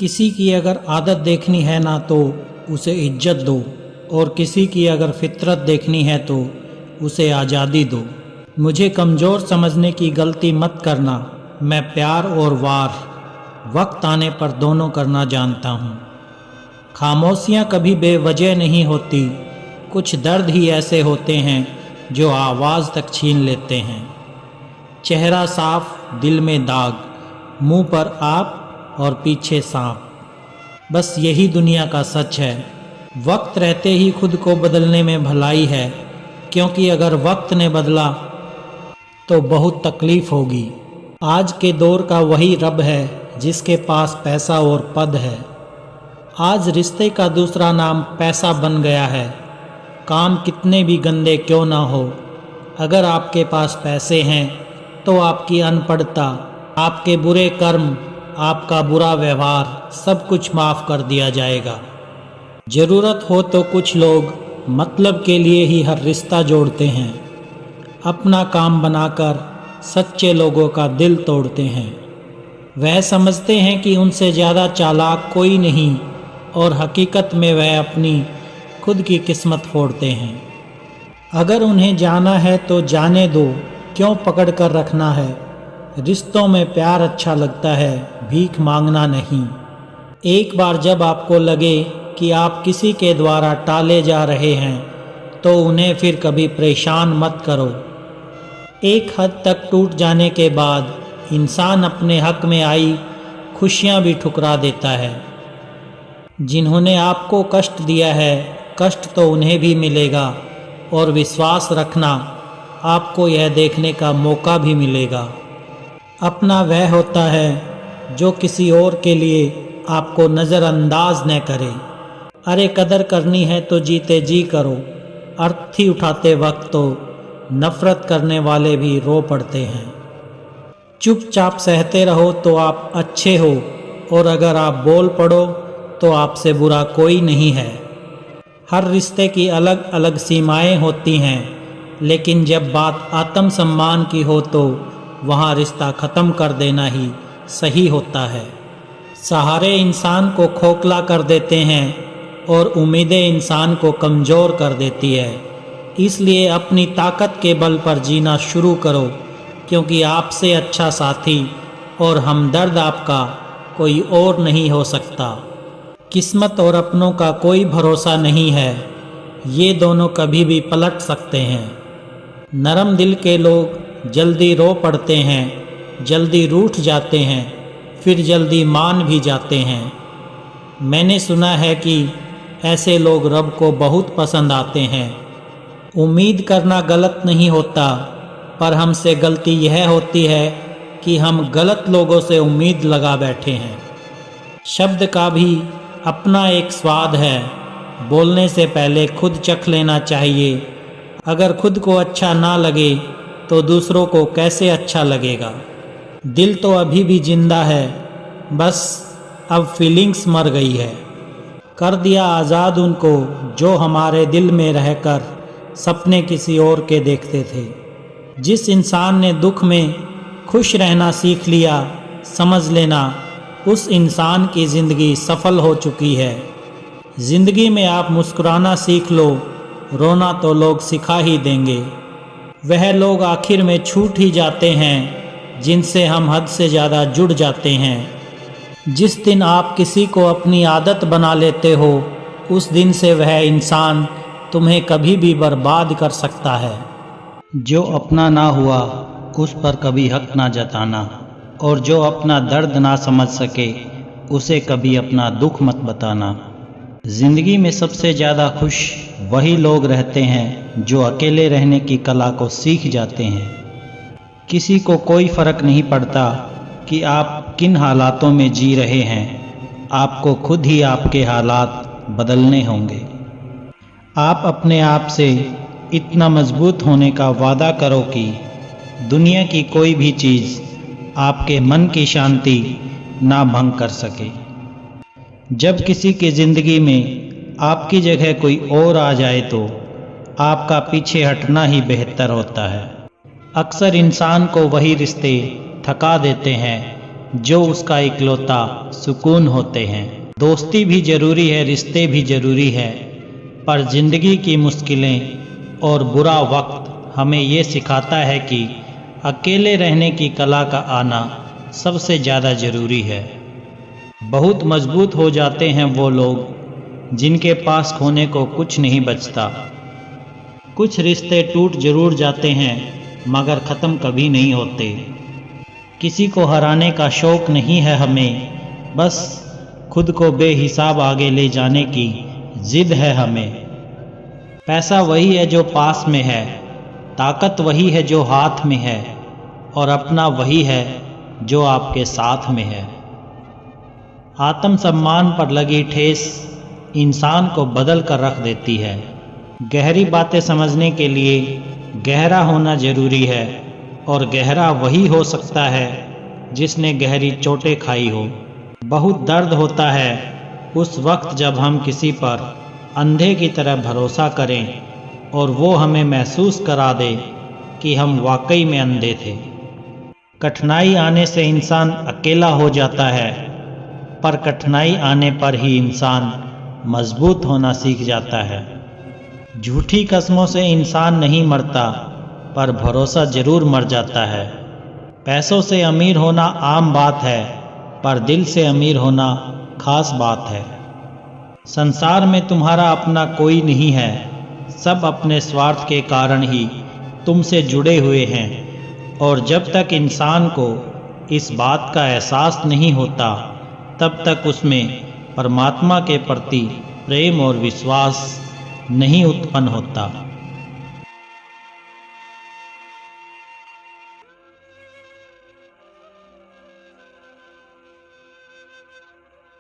किसी की अगर आदत देखनी है ना तो उसे इज्जत दो, और किसी की अगर फितरत देखनी है तो उसे आज़ादी दो। मुझे कमज़ोर समझने की गलती मत करना, मैं प्यार और वार वक्त आने पर दोनों करना जानता हूँ। खामोशियाँ कभी बेवजह नहीं होती, कुछ दर्द ही ऐसे होते हैं जो आवाज़ तक छीन लेते हैं। चेहरा साफ, दिल में दाग, मुंह पर आप और पीछे सांप, बस यही दुनिया का सच है। वक्त रहते ही खुद को बदलने में भलाई है, क्योंकि अगर वक्त ने बदला तो बहुत तकलीफ होगी। आज के दौर का वही रब है जिसके पास पैसा और पद है। आज रिश्ते का दूसरा नाम पैसा बन गया है। काम कितने भी गंदे क्यों ना हो, अगर आपके पास पैसे हैं तो आपकी अनपढ़ता, आपके बुरे कर्म, आपका बुरा व्यवहार सब कुछ माफ़ कर दिया जाएगा। ज़रूरत हो तो कुछ लोग मतलब के लिए ही हर रिश्ता जोड़ते हैं, अपना काम बनाकर सच्चे लोगों का दिल तोड़ते हैं। वह समझते हैं कि उनसे ज़्यादा चालाक कोई नहीं, और हकीकत में वह अपनी खुद की किस्मत फोड़ते हैं। अगर उन्हें जाना है तो जाने दो, क्यों पकड़ कर रखना है। रिश्तों में प्यार अच्छा लगता है, भीख मांगना नहीं। एक बार जब आपको लगे कि आप किसी के द्वारा टाले जा रहे हैं तो उन्हें फिर कभी परेशान मत करो। एक हद तक टूट जाने के बाद इंसान अपने हक में आई खुशियाँ भी ठुकरा देता है। जिन्होंने आपको कष्ट दिया है, कष्ट तो उन्हें भी मिलेगा, और विश्वास रखना आपको यह देखने का मौका भी मिलेगा। अपना वह होता है जो किसी और के लिए आपको नज़रअंदाज न करे। अरे कदर करनी है तो जीते जी करो, अर्थी उठाते वक्त तो नफ़रत करने वाले भी रो पड़ते हैं। चुपचाप सहते रहो तो आप अच्छे हो, और अगर आप बोल पड़ो तो आपसे बुरा कोई नहीं है। हर रिश्ते की अलग अलग सीमाएं होती हैं, लेकिन जब बात आत्मसम्मान की हो तो वहाँ रिश्ता ख़त्म कर देना ही सही होता है। सहारे इंसान को खोखला कर देते हैं और उम्मीदें इंसान को कमज़ोर कर देती है। इसलिए अपनी ताकत के बल पर जीना शुरू करो, क्योंकि आपसे अच्छा साथी और हमदर्द आपका कोई और नहीं हो सकता। किस्मत और अपनों का कोई भरोसा नहीं है, ये दोनों कभी भी पलट सकते हैं। नरम दिल के लोग जल्दी रो पड़ते हैं, जल्दी रूठ जाते हैं, फिर जल्दी मान भी जाते हैं। मैंने सुना है कि ऐसे लोग रब को बहुत पसंद आते हैं। उम्मीद करना गलत नहीं होता, पर हमसे गलती यह होती है कि हम गलत लोगों से उम्मीद लगा बैठे हैं। शब्द का भी अपना एक स्वाद है, बोलने से पहले खुद चख लेना चाहिए। अगर खुद को अच्छा ना लगे तो दूसरों को कैसे अच्छा लगेगा। दिल तो अभी भी जिंदा है, बस अब फीलिंग्स मर गई है। कर दिया आज़ाद उनको जो हमारे दिल में रहकर सपने किसी और के देखते थे। जिस इंसान ने दुख में खुश रहना सीख लिया, समझ लेना उस इंसान की ज़िंदगी सफल हो चुकी है। ज़िंदगी में आप मुस्कुराना सीख लो, रोना तो लोग सिखा ही देंगे। वह लोग आखिर में छूट ही जाते हैं जिनसे हम हद से ज़्यादा जुड़ जाते हैं। जिस दिन आप किसी को अपनी आदत बना लेते हो, उस दिन से वह इंसान तुम्हें कभी भी बर्बाद कर सकता है। जो अपना ना हुआ उस पर कभी हक ना जताना, और जो अपना दर्द ना समझ सके उसे कभी अपना दुख मत बताना। ज़िंदगी में सबसे ज़्यादा खुश वही लोग रहते हैं जो अकेले रहने की कला को सीख जाते हैं। किसी को कोई फ़र्क नहीं पड़ता कि आप किन हालातों में जी रहे हैं, आपको खुद ही आपके हालात बदलने होंगे। आप अपने आप से इतना मजबूत होने का वादा करो कि दुनिया की कोई भी चीज़ आपके मन की शांति ना भंग कर सके। जब किसी की ज़िंदगी में आपकी जगह कोई और आ जाए तो आपका पीछे हटना ही बेहतर होता है। अक्सर इंसान को वही रिश्ते थका देते हैं जो उसका इकलौता सुकून होते हैं। दोस्ती भी ज़रूरी है, रिश्ते भी ज़रूरी है, पर ज़िंदगी की मुश्किलें और बुरा वक्त हमें ये सिखाता है कि अकेले रहने की कला का आना सबसे ज़्यादा ज़रूरी है। बहुत मजबूत हो जाते हैं वो लोग जिनके पास खोने को कुछ नहीं बचता। कुछ रिश्ते टूट जरूर जाते हैं मगर ख़त्म कभी नहीं होते। किसी को हराने का शौक़ नहीं है हमें, बस खुद को बेहिसाब आगे ले जाने की ज़िद है हमें। पैसा वही है जो पास में है, ताकत वही है जो हाथ में है, और अपना वही है जो आपके साथ में है। आत्मसम्मान पर लगी ठेस इंसान को बदल कर रख देती है। गहरी बातें समझने के लिए गहरा होना ज़रूरी है, और गहरा वही हो सकता है जिसने गहरी चोटें खाई हो। बहुत दर्द होता है उस वक्त जब हम किसी पर अंधे की तरह भरोसा करें और वो हमें महसूस करा दे कि हम वाकई में अंधे थे। कठिनाई आने से इंसान अकेला हो जाता है, पर कठिनाई आने पर ही इंसान मजबूत होना सीख जाता है। झूठी कस्मों से इंसान नहीं मरता, पर भरोसा ज़रूर मर जाता है। पैसों से अमीर होना आम बात है, पर दिल से अमीर होना खास बात है। संसार में तुम्हारा अपना कोई नहीं है, सब अपने स्वार्थ के कारण ही तुमसे जुड़े हुए हैं, और जब तक इंसान को इस बात का एहसास नहीं होता तब तक उसमें परमात्मा के प्रति प्रेम और विश्वास नहीं उत्पन्न होता।